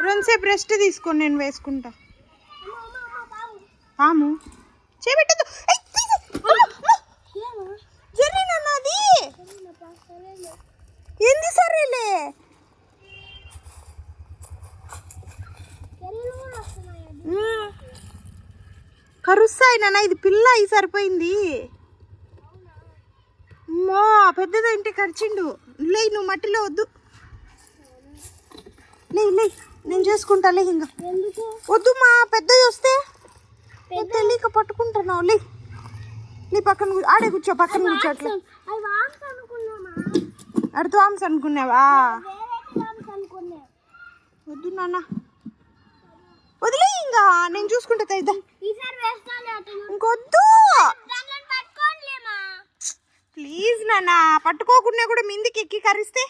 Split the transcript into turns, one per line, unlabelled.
రెండుసేపు rest తీసుకొని నేను వేసుకుంటా. పాము చేపెట్టదు. జర్రీనన్నది ఏంది? సరేలే. కరుస్తాయి నాన్న. ఇది పిల్ల అయి సరిపోయింది. అమ్మో పెద్దదంటే కరిచిండు. లే నువ్వు మట్టిలో వద్దు. లే లే నేను చేసుకుంటా. లే ఇంకా వద్దు మా పెద్దది వస్తే తెలియక పట్టుకుంటున్నావు. లే నీ పక్కన ఆడే కూర్చో. పక్కన కూర్చో. అట్లా అర్థవాంస్ అనుకున్నావా? వద్దు నాన్న వదిలే. ఇంకా నేను చూసుకుంటా. ఇద్దా ఇంకొద్దు ప్లీజ్ నాన్న. పట్టుకోకుండా కూడా మిందికి ఎక్కి కరిస్తే